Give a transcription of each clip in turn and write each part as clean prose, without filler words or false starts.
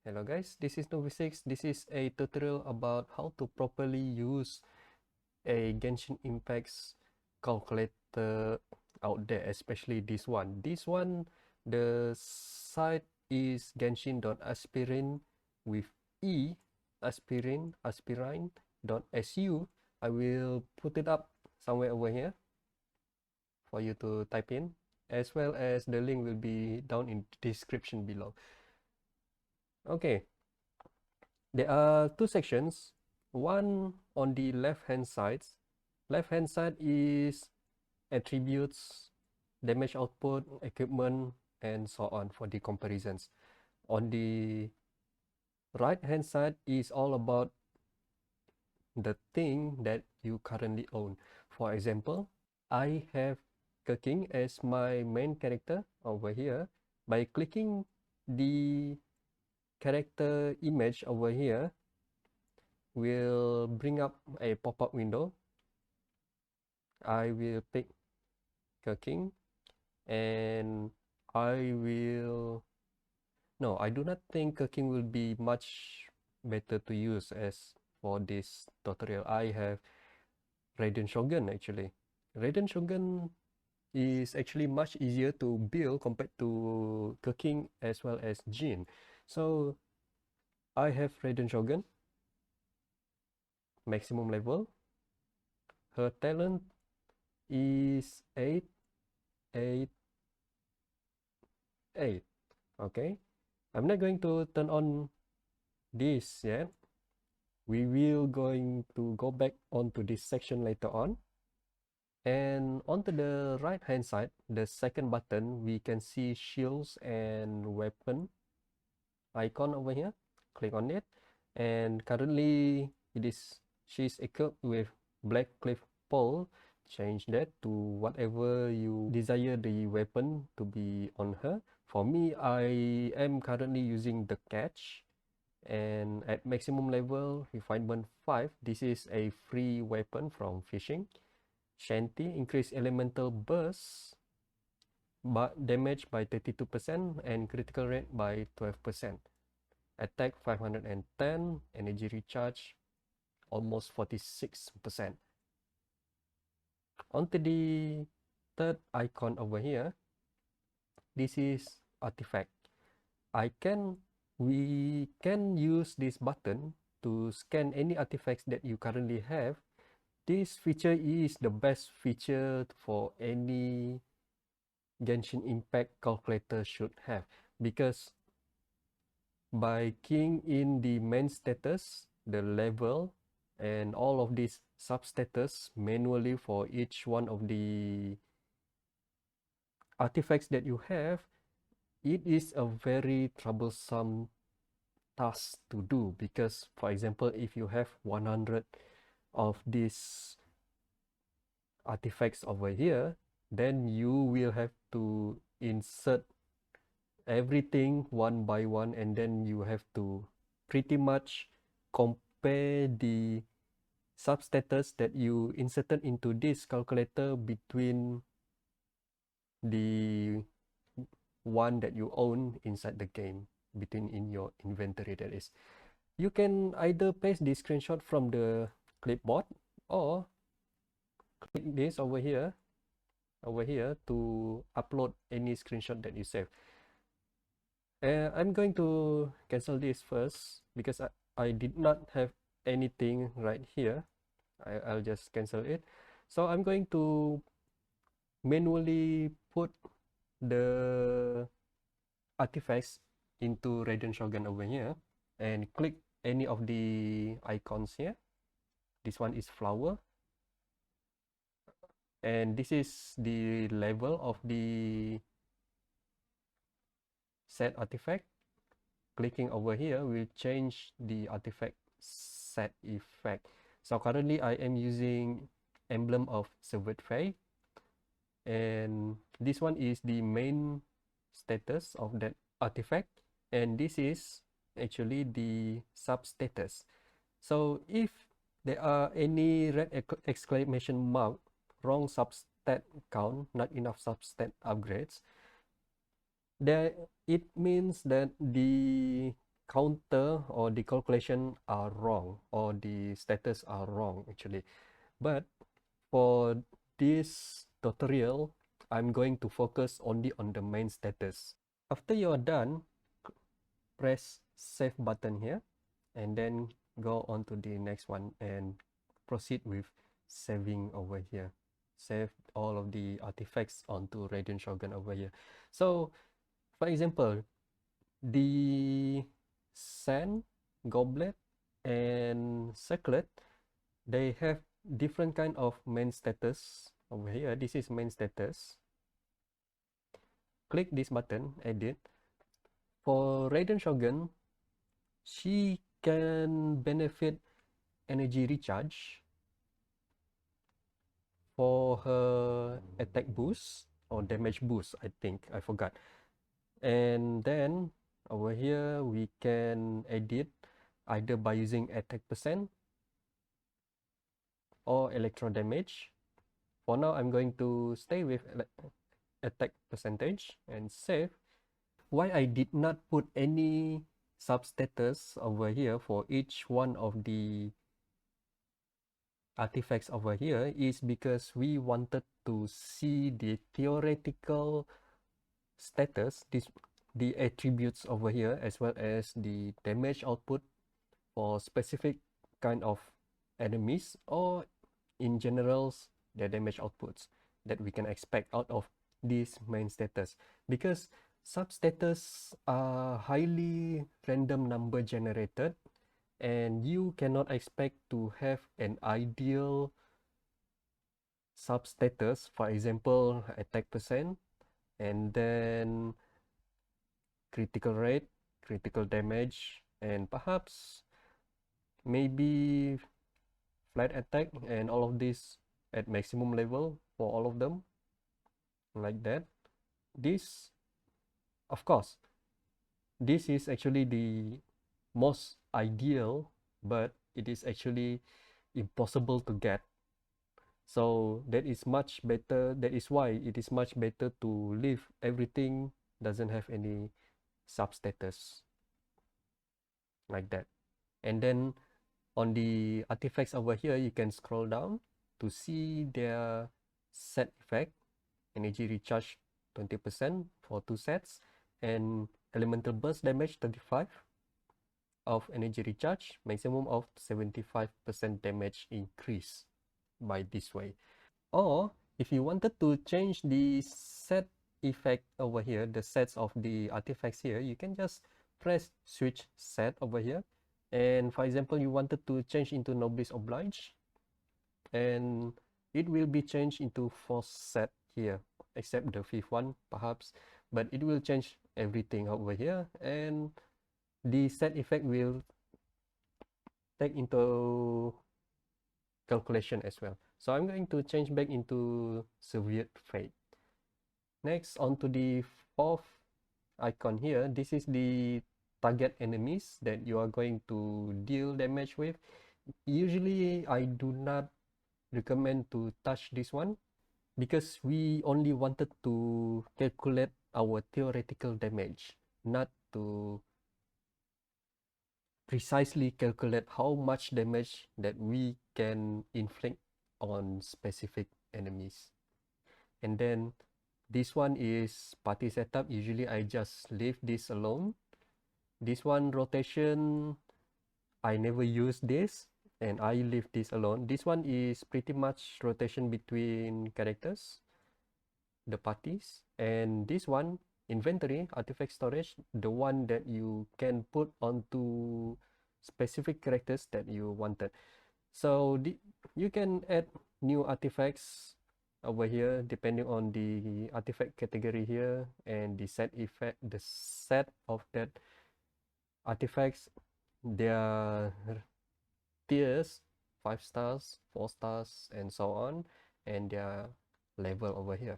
Hello guys, this is Novi6. This is a tutorial about how to properly use a Genshin Impact's calculator out there, especially this one. This one, the site is genshin.aspirin with E, aspirine.su. I will put it up somewhere over here for you to type in, as well as the link will be down in the description below. Okay. There are two sections. One on the left-hand side. Left-hand side is attributes, damage output, equipment, and so on for the comparisons. On the right-hand side is all about the thing that you currently own. For example, I have King as my main character over here. By clicking the character image over here, will bring up a pop-up window. I will pick King and I will no, I do not think King will be much better to use as for this tutorial. I have Raiden Shogun actually. Raiden Shogun is actually much easier to build compared to King as well as Jin. So I have Raiden Shogun, maximum level. Her talent is 8, 8, 8. Okay, I'm not going to turn on this yet. We will going to go back onto this section later on. And onto the right hand side, the second button, we can see shields and weapon icon over here. Click on it, and currently she's equipped with black cliff pole. Change that to whatever you desire the weapon to be on her. For me, I am currently using the catch, and at maximum level refinement 5, this is a free weapon from fishing. Shanty increase elemental burst but damage by 32% and critical rate by 12%. Attack 510, energy recharge almost 46%. Onto the third icon over here, this is artifact. We can use this button to scan any artifacts that you currently have. This feature is the best feature for any Genshin Impact calculator should have, because by keying in the main status, the level, and all of these substatus manually for each one of the artifacts that you have, it is a very troublesome task to do, because for example, if you have 100 of these artifacts over here, then you will have to insert everything one by one, and then you have to pretty much compare the substatus that you inserted into this calculator between the one that you own inside the game, between in your inventory, that is. You can either paste the screenshot from the clipboard or click this over here to upload any screenshot that you save. I'm going to cancel this first because I did not have anything right here. I'll just cancel it. So I'm going to manually put the artifacts into Raiden Shogun over here and click any of the icons here. This one is flower, and this is the level of the set artifact. Clicking over here will change the artifact set effect. So currently I am using emblem of Severed Fey, and this one is the main status of that artifact, and this is actually the substatus. So if there are any red exclamation mark, wrong substat count, not enough substat upgrades, there it means that the counter or the calculation are wrong, or the status are wrong actually. But for this tutorial, I'm going to focus only on the main status. After you are done, press save button here and then go on to the next one and proceed with saving over here. Save all of the artifacts onto Radiant Shogun over here. So for example, the sand, goblet, and circlet, they have different kind of main status over here. This is main status. Click this button, edit. For Radiant Shogun, she can benefit energy recharge for her attack boost or damage boost, I think. I forgot. And then over here, we can edit either by using attack percent or electro damage. For now, I'm going to stay with attack percentage and save. Why I did not put any substatus over here for each one of the artifacts over here is because we wanted to see the theoretical status, the attributes over here, as well as the damage output for specific kind of enemies, or in general the damage outputs that we can expect out of this main status, because substatus are highly random number generated and you cannot expect to have an ideal substatus, for example attack percent and then critical rate, critical damage, and perhaps maybe flat attack, and all of this at maximum level for all of them, like that. This, of course, this is actually the most ideal, but it is actually impossible to get. So that is much better. That is why it is much better to leave everything doesn't have any substatus, like that. And then on the artifacts over here, you can scroll down to see their set effect. Energy recharge 20% for 2 sets, and elemental burst damage 35 of energy recharge, maximum of 75% damage increase by this way. Or if you wanted to change the set effect over here, the sets of the artifacts here, you can just press switch set over here. And for example, you wanted to change into Noblesse Oblige, and it will be changed into force set here, except the fifth one perhaps, but it will change everything over here, and the set effect will take into calculation as well. So I'm going to change back into Soviet Fate. Next, on to the fourth icon here. This is the target enemies that you are going to deal damage with. Usually I do not recommend to touch this one because we only wanted to calculate our theoretical damage, not to precisely calculate how much damage that we can inflict on specific enemies. And then this one is party setup. Usually I just leave this alone. This one rotation, I never use this and I leave this alone. This one is pretty much rotation between characters, the parties. And this one, inventory, artifact storage, the one that you can put onto specific characters that you wanted. So you can add new artifacts over here depending on the artifact category here, and the set effect, the set of that artifacts, their tiers, 5 stars, 4 stars, and so on, and their level over here.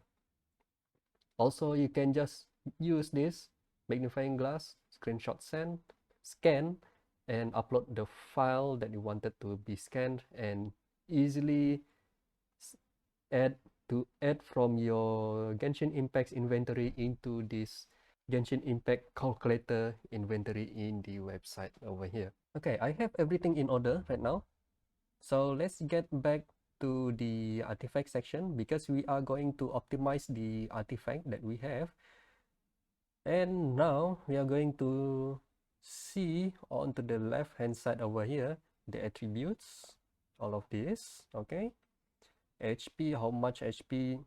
Also, you can just use this magnifying glass, screenshot scan, and upload the file that you wanted to be scanned, and easily add from your Genshin Impact's inventory into this Genshin Impact calculator inventory in the website over here. Okay, I have everything in order right now. So let's get back to the artifact section because we are going to optimize the artifact that we have. And now we are going to see onto the left hand side over here the attributes, all of this. Okay, HP, how much HP.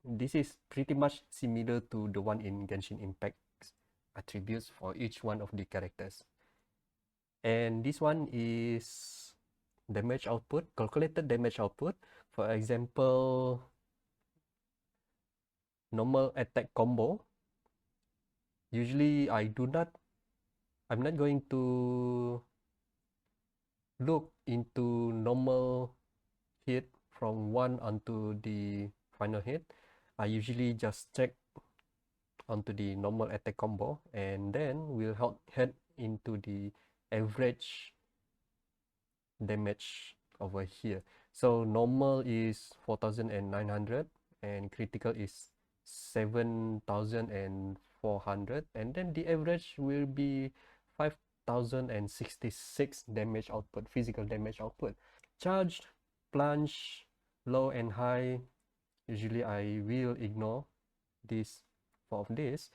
This is pretty much similar to the one in Genshin Impact attributes for each one of the characters. And this one is damage output, calculated damage output. For example, normal attack combo. Usually I'm not going to look into normal hit from one onto the final hit. I usually just check onto the normal attack combo and then we'll head into the average damage over here. So normal is 4,900 and critical is 7,400, and then the average will be 5,066 damage output, physical damage output. Charged, plunge, low and high, usually I will ignore this four of this.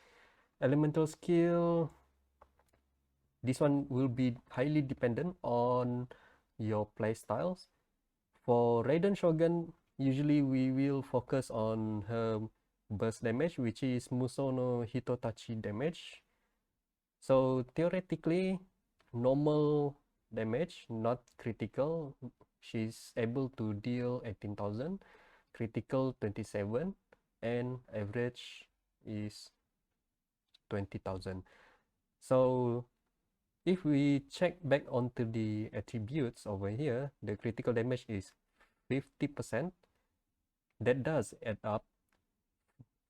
Elemental skill, this one will be highly dependent on your play styles. For Raiden Shogun, usually we will focus on her burst damage, which is Musono Hitotachi damage. So theoretically, normal damage, not critical. She's able to deal 18,000, critical 27, and average is 20,000. So if we check back onto the attributes over here, the critical damage is 50%. That does add up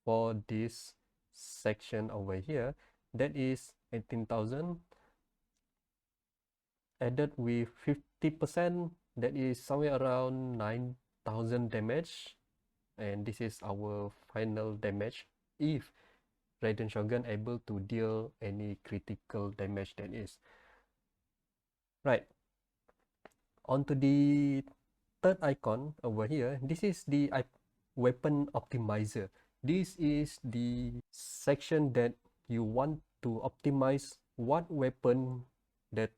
for this section over here. That is 18,000 added with 50%. That is somewhere around 9,000 damage. And this is our final damage if Raiden Shogun able to deal any critical damage, that is. Right. Onto the third icon over here. This is the weapon optimizer. This is the section that you want to optimize what weapon that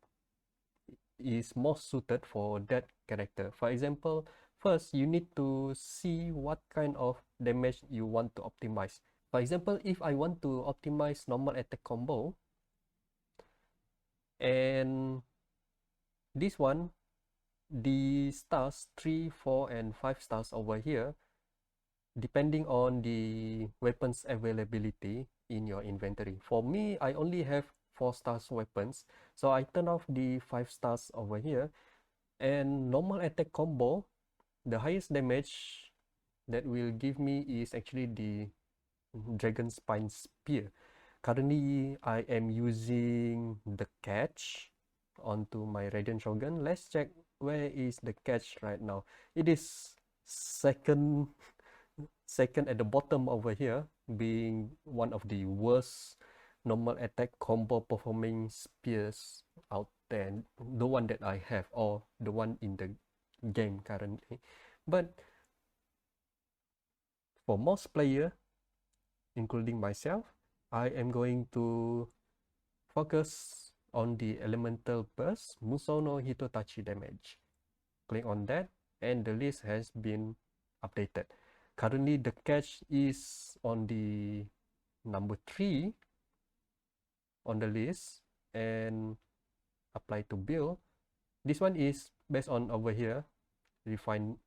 is most suited for that character. For example, first you need to see what kind of damage you want to optimize. For example, if I want to optimize normal attack combo, and this one, the stars 3, 4, and 5 stars over here, depending on the weapons availability in your inventory. For me, I only have 4 stars weapons, so I turn off the 5 stars over here. And normal attack combo, the highest damage that will give me is actually the Dragon Spine Spear. Currently, I am using the catch onto my Raiden Shogun. Let's check where is the catch right now. It is second at the bottom over here, being one of the worst normal attack combo performing spears out there, the one that I have, or the one in the game currently. But for most player, including myself, I am going to focus on the elemental burst Musono Hitotachi damage. Click on that and the list has been updated. Currently the catch is on the number 3 on the list, and apply to build. This one is based on over here, refinement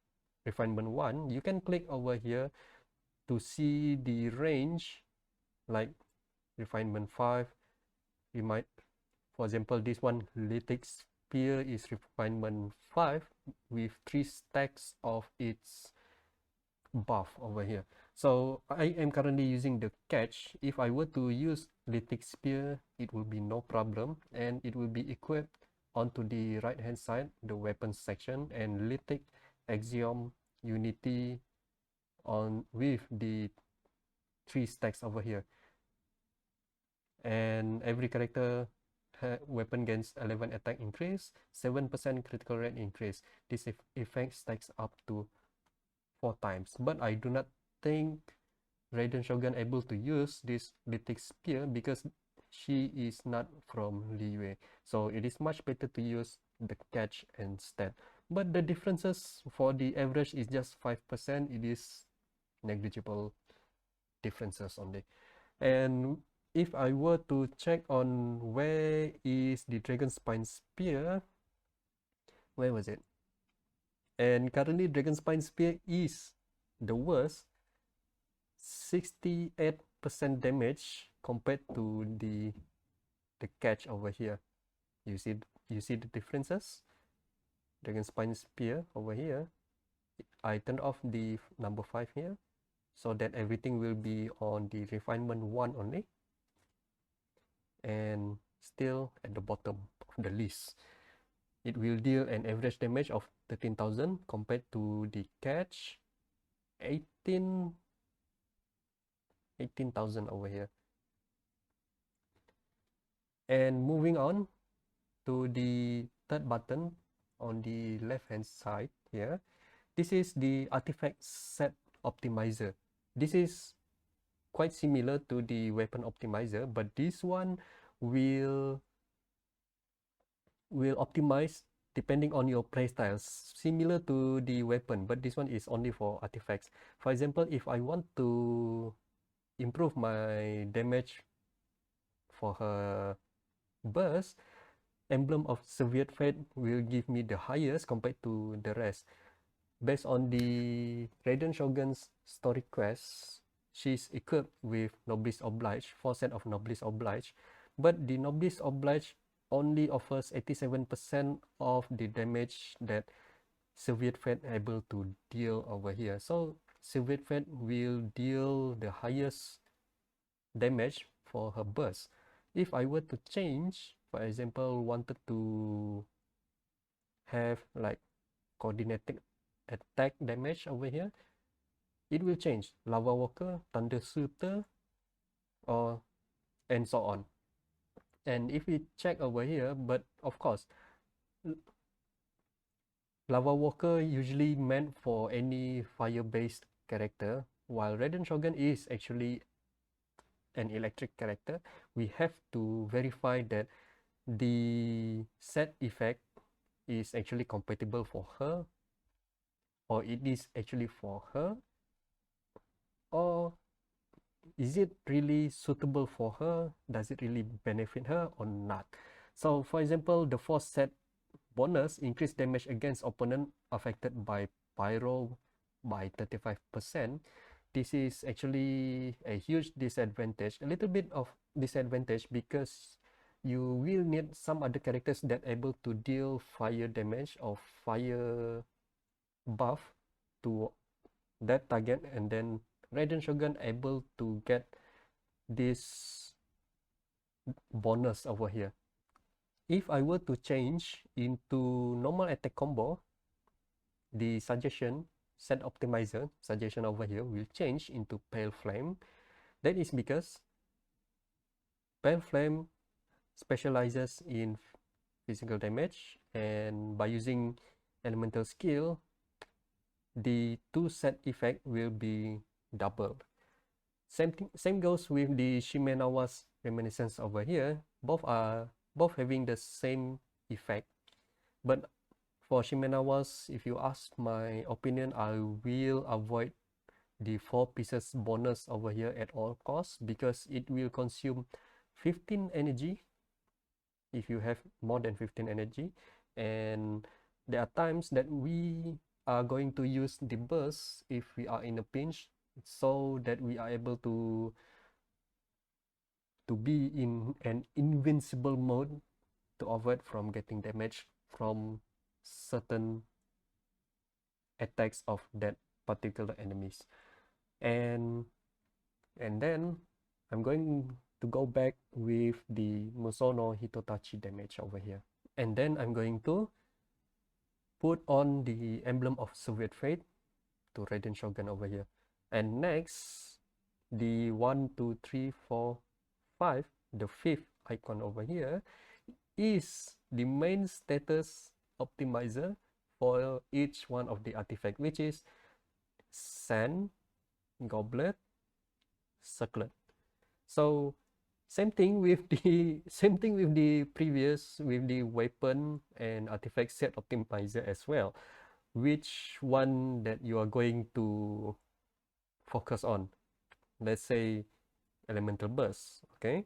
1. You can click over here to see the range, like refinement 5. You might, for example, this one lithic spear is refinement 5 with 3 stacks of its buff over here. So I am currently using the catch. If I were to use lithic spear, it will be no problem, and it will be equipped onto the right hand side, the weapons section, and lithic axiom unity on with the 3 stacks over here. and every character weapon gains 11 attack increase, 7% critical rate increase. This effect stacks up to 4 times, but I do not think Raiden Shogun able to use this Lithic Spear because she is not from Liyue, so it is much better to use the catch instead. But the differences for the average is just 5%. It is negligible differences only. And if I were to check on where is the Dragon Spine Spear, where was it? And currently Dragon Spine Spear is the worst, 68% damage compared to the catch over here. You see the differences? Dragon Spine Spear over here. I turned off the number 5 here so that everything will be on the refinement 1 only, and still at the bottom of the list. It will deal an average damage of 13,000 compared to the catch 18,000 over here. And moving on to the third button on the left hand side here, this is the artifact set optimizer. This is quite similar to the weapon optimizer, but this one will optimize depending on your playstyles, similar to the weapon, but this one is only for artifacts. For example, if I want to improve my damage for her burst, Emblem of Severe Fate will give me the highest compared to the rest. Based on the Raiden Shogun's story quest, she's equipped with Noblesse Oblige, 4 set of Noblesse Oblige, but the Noblesse Oblige only offers 87% of the damage that Severe Fate able to deal over here. So Severe Fate will deal the highest damage for her burst. If I were to change, for example, wanted to have like coordinated attack damage over here, it will change Lava Walker, Thunder Shooter, or and so on. And if we check over here, but of course Lava Walker usually meant for any fire based character, while Raiden Shogun is actually an electric character. We have to verify that the set effect is actually compatible for her, or it is actually for her, or is it really suitable for her? Does it really benefit her or not? So for example, the force set bonus increase damage against opponent affected by pyro by 35%. This is actually a huge disadvantage, a little bit of disadvantage, because you will need some other characters that able to deal fire damage or fire buff to that target, and then Raiden Shogun able to get this bonus over here. If I were to change into normal attack combo, the suggestion set optimizer suggestion over here will change into Pale Flame. That is because Pale Flame specializes in physical damage, and by using elemental skill, the two set effect will be doubled. Same goes with the Shimenawa's reminiscence over here. Both having the same effect, but for Shimenawa's, if you ask my opinion, I will avoid the 4 pieces bonus over here at all costs, because it will consume 15 energy if you have more than 15 energy, and there are times that we are going to use the burst if we are in a pinch, so that we are able to be in an invincible mode to avoid from getting damage from certain attacks of that particular enemies. And then I'm going to go back with the Musono Hitotachi damage over here, and then I'm going to put on the Emblem of Soviet Fate to Raiden Shogun over here. And next, the 1, 2, 3, 4, 5 the fifth icon over here, is the main status optimizer for each one of the artifact, which is sand, goblet, circlet. So same thing with the previous, with the weapon and artifact set optimizer as well. Which one that you are going to focus on? Let's say elemental burst, okay?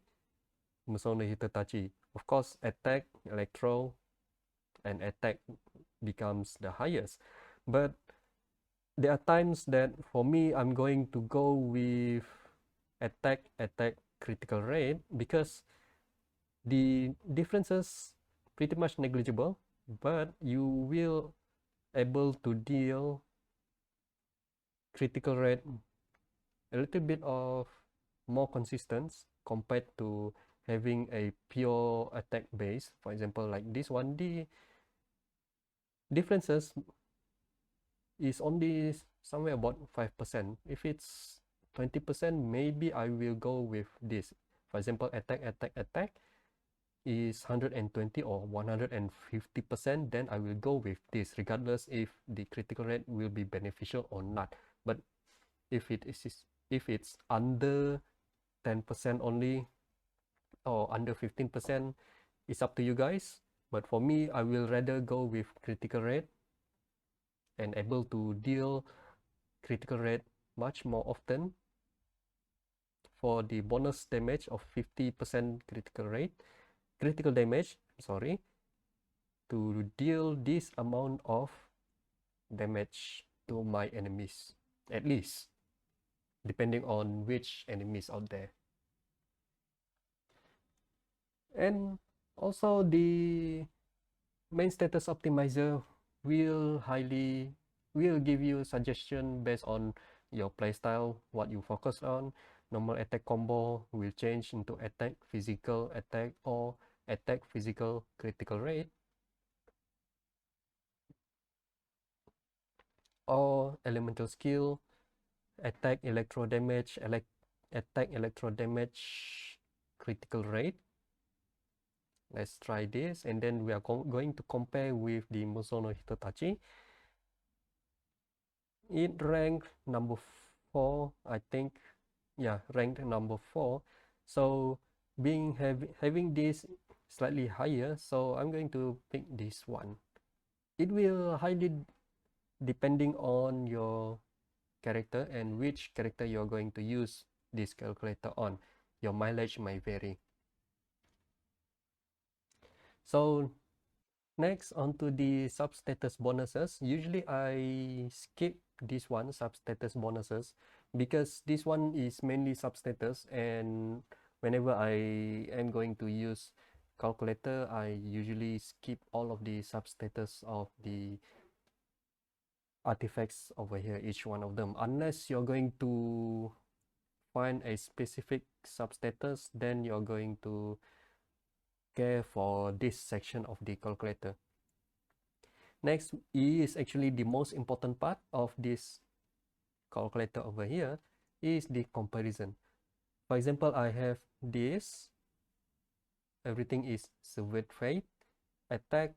Musono Hitatachi. Of course, attack, electro, and attack becomes the highest. But there are times that for me, I'm going to go with attack, critical rate, because the differences pretty much negligible, but you will able to deal critical rate a little bit of more consistent compared to having a pure attack base. For example, like this one, the differences is only somewhere about 5%. If it's 20%, maybe I will go with this. For example, attack is 120 or 150%, then I will go with this, regardless if the critical rate will be beneficial or not. But if it's under 10% only, or under 15%, it's up to you guys. But for me, I will rather go with critical rate and able to deal critical rate much more often for the bonus damage of 50% critical damage, sorry, to deal this amount of damage to my enemies, at least, depending on which enemies out there. And also the main status optimizer will give you suggestion based on your playstyle, what you focus on. Normal attack combo will change into attack physical attack or attack physical critical rate, or elemental skill, attack electro damage, attack electro damage critical rate. Let's try this, and then we are going to compare with the Musono Hitatachi. It ranked number 4, I think. Yeah, ranked number 4. So having this slightly higher, so I'm going to pick this one. It will highly depending on your character and which character you're going to use this calculator on. Your mileage may vary. So next, onto the substatus bonuses. Usually I skip this one, substatus bonuses, because this one is mainly substatus, and whenever I am going to use calculator, I usually skip all of the substatus of the artifacts over here, each one of them, unless you're going to find a specific substatus, then you're going to care for this section of the calculator. Next is actually the most important part of this calculator over here, is the comparison. For example, I have this, everything is severed fate, attack,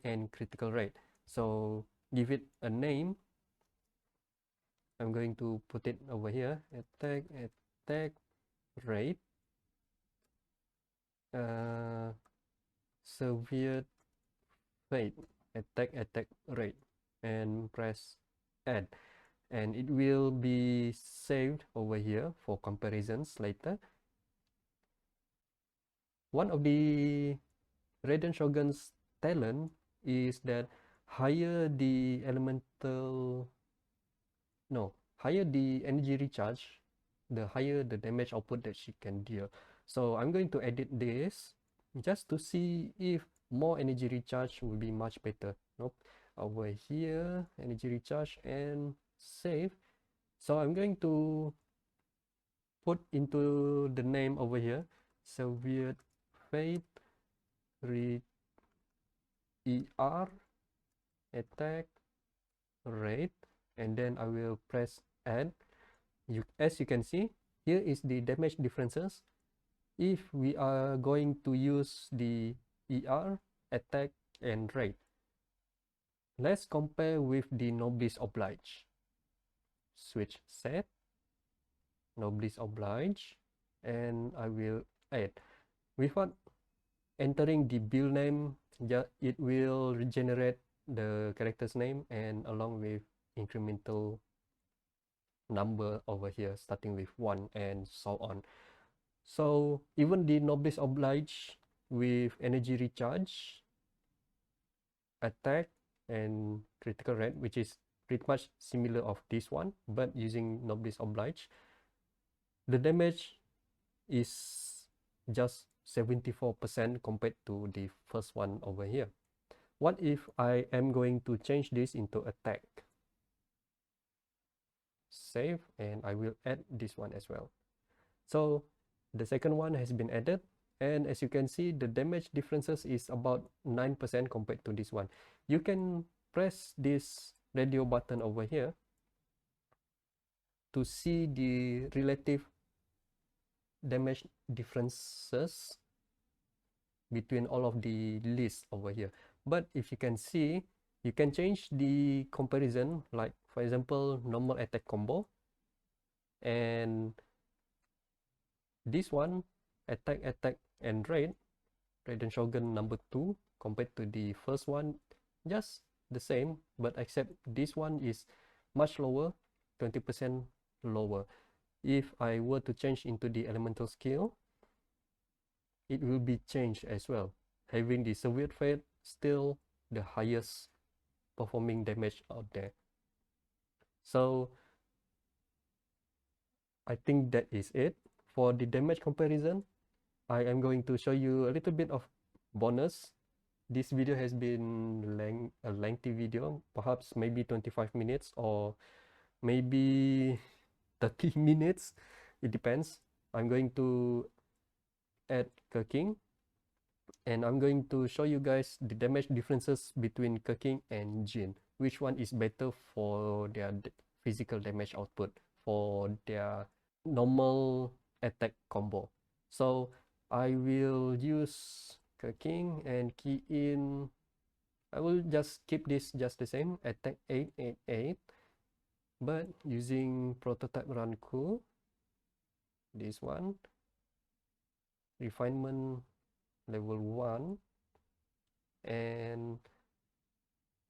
and critical rate. So give it a name. I'm going to put it over here, attack rate, severe fate, attack rate, and press add, and it will be saved over here for comparisons later. One of the Raiden Shogun's talent is that higher the energy recharge, the higher the damage output that she can deal. So I'm going to edit this just to see if more energy recharge will be much better. Nope. Over here, energy recharge and save. So I'm going to put into the name over here, Soviet Fate ER attack rate, and then I will press add. As you can see, here is the damage differences. if we are going to use the ER, attack, and rate. Let's compare with the Noblesse Oblige. Switch set, Noblesse Oblige, and I will add. Without entering the build name, it will regenerate the character's name and along with incremental number over here starting with 1 and so on. So even the Noblesse Oblige with energy recharge, attack, and critical rate, which is pretty much similar of this one, but using Noblesse Oblige, the damage is just 74% compared to the first one over here. What if I am going to change this into attack? Save, and I will add this one as well. So the second one has been added, and as you can see, the damage differences is about 9% compared to this one. You can press this radio button over here to see the relative damage differences between all of the lists over here. But if you can see, you can change the comparison, like for example normal attack combo, and this one attack, and rate, Raiden Shogun number 2 compared to the first one, just the same, but except this one is much lower, 20% lower. If I were to change into the elemental skill, it will be changed as well, having the Soviet Fate still the highest performing damage out there. So I think that is it. For the damage comparison, I am going to show you a little bit of bonus. This video has been a lengthy video, perhaps maybe 25 minutes or maybe 30 minutes. It depends. I'm going to add King, and I'm going to show you guys the damage differences between King and Jin. Which one is better for their physical damage output for their normal attack combo. So I will use King and key in. I will just keep this just the same, attack 888, but using prototype run cool, this one, refinement level 1, and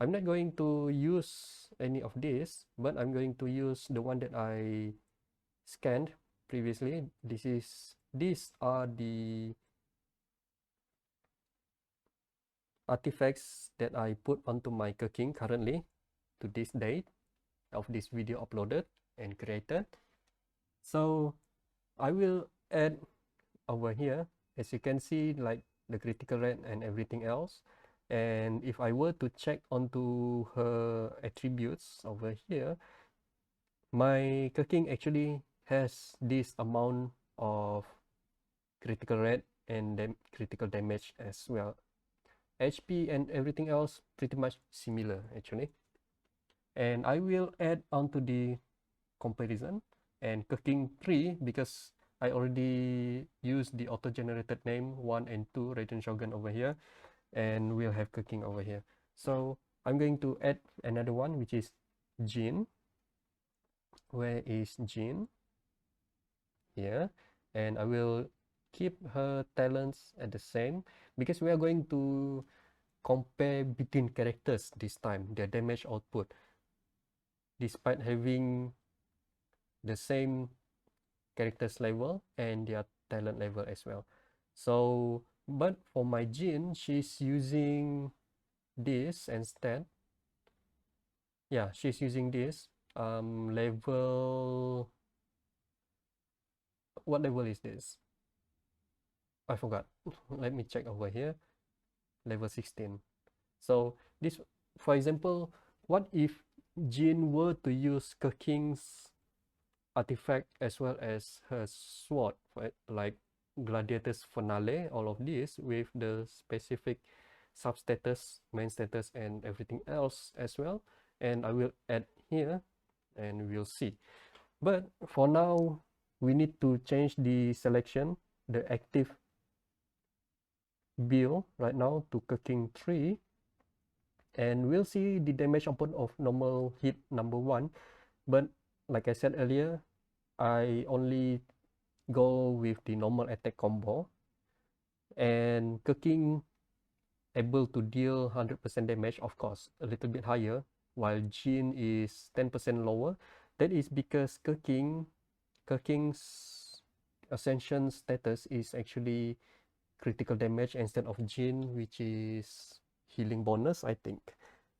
I'm not going to use any of this, but I'm going to use the one that I scanned previously. These are the artifacts that I put onto my King currently to this date of this video uploaded and created. So I will add over here, as you can see, like the critical rate and everything else. And if I were to check onto her attributes over here, my King actually has this amount of critical rate and critical damage as well. HP and everything else pretty much similar actually. And I will add onto the comparison and King 3, because I already used the auto-generated name 1 and 2 Raiden Shogun over here, and we'll have King over here. So I'm going to add another one, which is Jin. Where is Jin? Here. And I will keep her talents at the same, because we are going to compare between characters this time, their damage output, despite having the same characters level and their talent level as well. So, but for my Jin, she's using this instead. Yeah, she's using this level. What level is this? I forgot. Let me check over here. Level 16. So this, for example, what if Jin were to use King's artifact as well as her sword, like Gladiator's Finale, all of this with the specific substatus, main status, and everything else as well. And I will add here and we'll see. But for now, we need to change the selection the active build right now to cooking 3, and we'll see the damage output of normal hit number 1. But like I said earlier, I only go with the normal attack combo, and cooking able to deal 100% damage, of course a little bit higher, while Jin is 10% lower. That is because King's ascension status is actually critical damage instead of Jin, which is healing bonus, I think.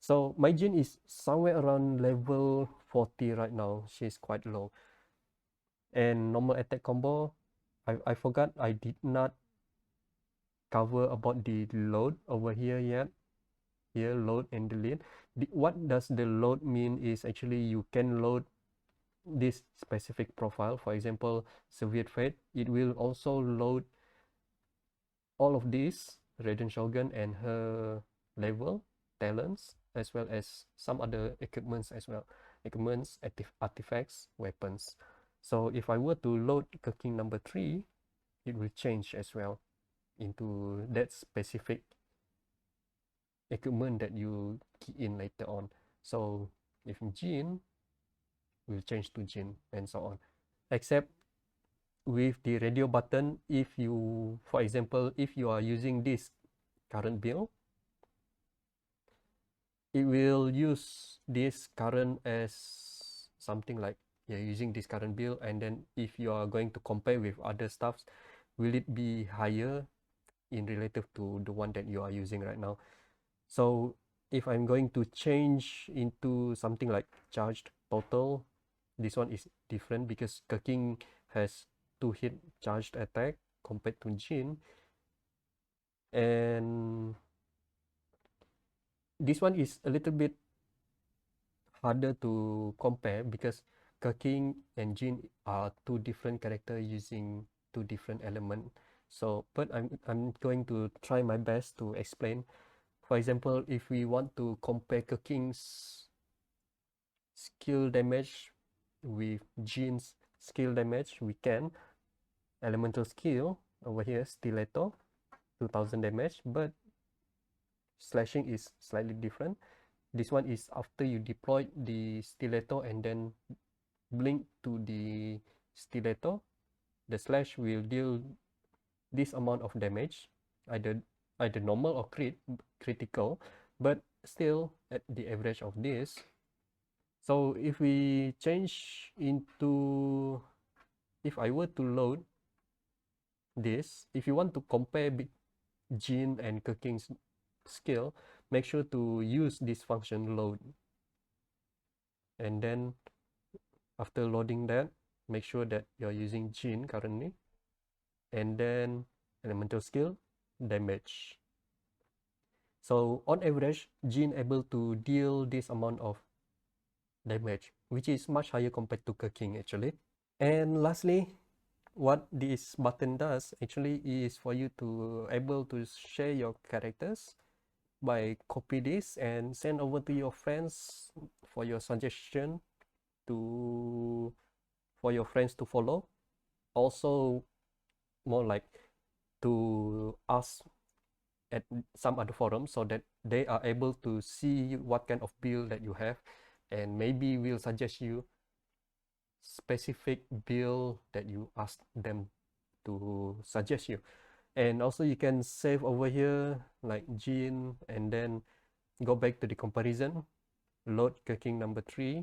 So my Jin is somewhere around level 40 right now. She's quite low. And normal attack combo, I forgot I did not cover about the load over here yet. Here, load and delete. What does the load mean is actually you can load this specific profile. For example, Soviet Fate, it will also load all of these, Raiden Shogun and her level, talents, as well as some other equipments as well. Equipments, artifacts, weapons. So if I were to load cooking number 3, it will change as well into that specific equipment that you key in later on. So if Jin, will change to Jin and so on. Except with the radio button, if you, for example, if you are using this current build, it will use this current as something like you're using this current build, and then if you are going to compare with other stuffs, will it be higher in relative to the one that you are using right now? So if I'm going to change into something like charged total, this one is different because King has 2 hit charged attack compared to Jin, and this one is a little bit harder to compare because King and Jin are 2 different characters using 2 different elements. So but I'm going to try my best to explain. For example, if we want to compare King's skill damage with Jin's skill damage, we can. Elemental skill over here, stiletto, 2000 damage, but slashing is slightly different. This one is after you deploy the stiletto and then blink to the stiletto, the slash will deal this amount of damage, either normal or critical, but still at the average of this. So if we change into, if I were to load this, if you want to compare Jin and King's skill, make sure to use this function load, and then after loading that, make sure that you're using Jin currently, and then elemental skill, damage. So on average, Jin able to deal this amount of damage, which is much higher compared to King actually. And lastly, what this button does actually is for you to able to share your characters by copy this and send over to your friends for your suggestion to, for your friends to follow. Also more like to ask at some other forums so that they are able to see what kind of build that you have, and maybe we'll suggest you specific build that you ask them to suggest you. And also you can save over here like Jin, and then go back to the comparison, load King number 3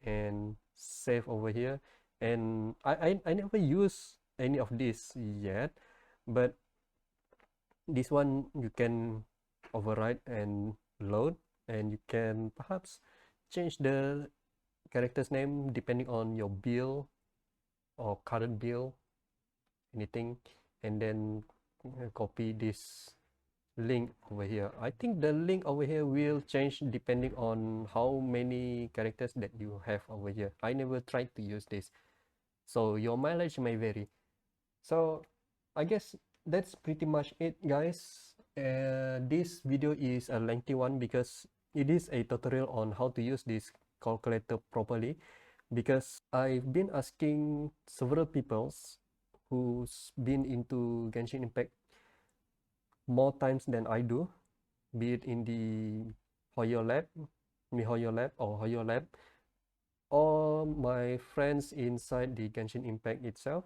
and save over here. And I never use any of this yet, but this one you can override and load, and you can perhaps change the character's name depending on your build or current build, anything, and then copy this link over here. I think the link over here will change depending on how many characters that you have over here. I never tried to use this, so your mileage may vary. So I guess that's pretty much it, guys. This video is a lengthy one because it is a tutorial on how to use this calculator properly, because I've been asking several peoples who's been into Genshin Impact more times than I do, be it in the Hoyo Lab, MiHoYo Lab or Hoyo Lab, or my friends inside the Genshin Impact itself,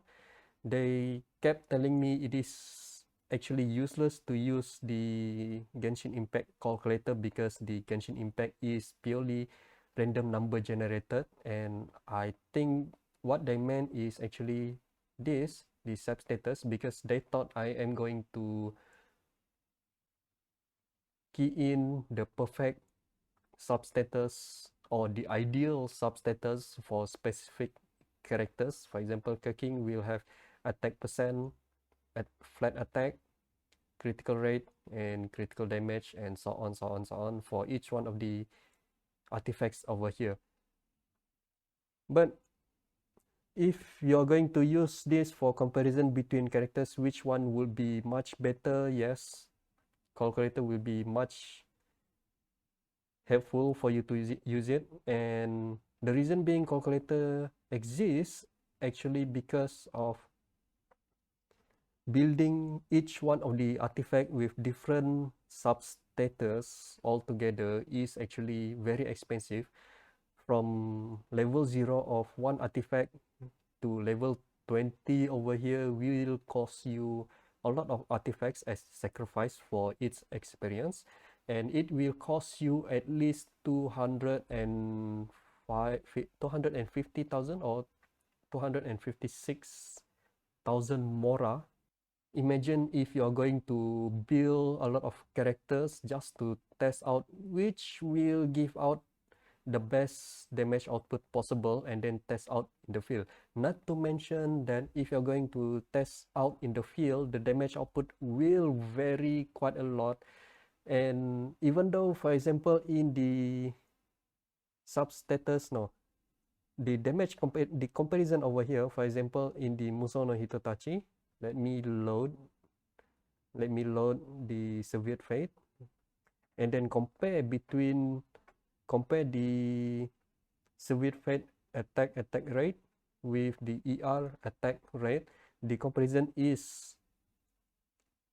they kept telling me it is actually useless to use the Genshin Impact calculator because the Genshin Impact is purely random number generated, and I think what they meant is actually this, the substatus, because they thought I am going to key in the perfect substatus or the ideal substatus for specific characters. For example, Kirking will have attack percent, at flat attack, critical rate, and critical damage, and so on, so on, so on for each one of the artifacts over here. But if you're going to use this for comparison between characters, which one will be much better? Yes, calculator will be much helpful for you to use it. And the reason being calculator exists actually because of building each one of the artifact with different substatus altogether is actually very expensive. From level 0 of one artifact to level 20 over here will cost you a lot of artifacts as sacrifice for its experience, and it will cost you at least 250,000 or 256,000 mora. Imagine if you're going to build a lot of characters just to test out which will give out the best damage output possible and then test out in the field. Not to mention that if you're going to test out in the field, the damage output will vary quite a lot. And even though, for example, in the substatus, no, the damage the comparison over here, for example, in the Musono Hitotachi, let me load the Soviet Fate and then compare the Soviet Fate attack rate with the ER attack rate. The comparison is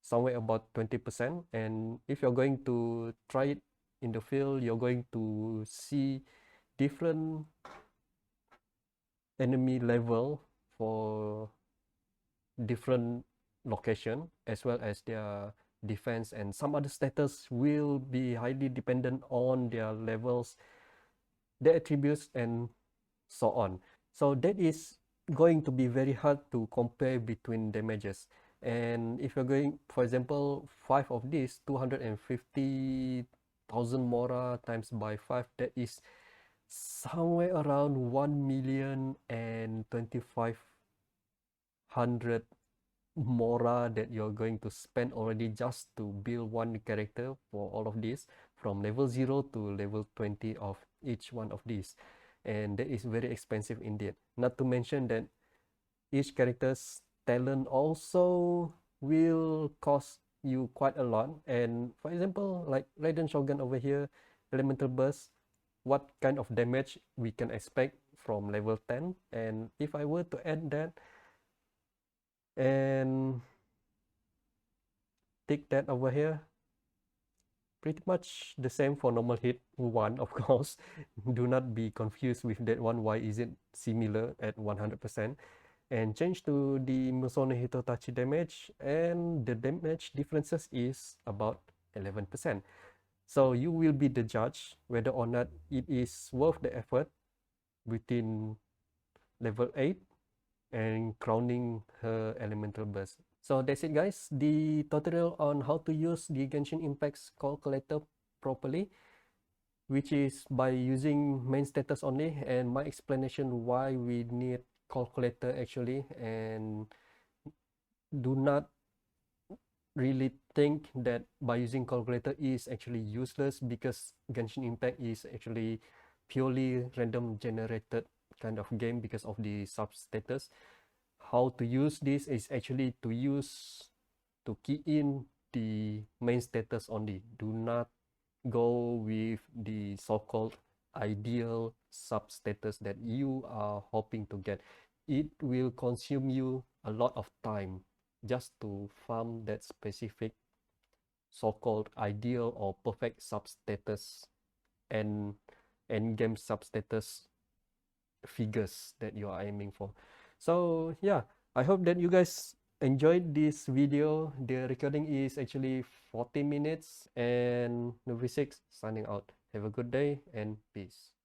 somewhere about 20%, and if you're going to try it in the field, you're going to see different enemy level for different location, as well as their defense, and some other status will be highly dependent on their levels, their attributes, and so on. So that is going to be very hard to compare between damages. And if you're going, for example, 5 of these, 250,000 mora times by 5, that is somewhere around 1,025,000 mora that you're going to spend already just to build one character for all of these, from level 0 to level 20 of each one of these. And that is very expensive indeed. Not to mention that each character's talent also will cost you quite a lot. And for example, like Raiden Shogun over here, elemental burst, what kind of damage we can expect from level 10? And if I were to add that and take that over here, pretty much the same for normal hit 1, of course. Do not be confused with that one. Why is it similar at 100%? And change to the Musono Hitotachi damage, and the damage differences is about 11%. So you will be the judge whether or not it is worth the effort within level 8 and crowning her elemental burst. So that's it, guys. The tutorial on how to use the Genshin Impact's calculator properly, which is by using main status only, and my explanation why we need calculator actually, and do not really think that by using calculator is actually useless, because Genshin Impact is actually purely random generated kind of game because of the substatus. How to use this is actually to key in the main status only. Do not go with the so-called ideal substatus that you are hoping to get. it will consume you a lot of time just to farm that specific so-called ideal or perfect substatus and endgame substatus figures that you are aiming for. So yeah, I hope that you guys enjoyed this video. The recording is actually 40 minutes, and Novi6 signing out. Have a good day and peace.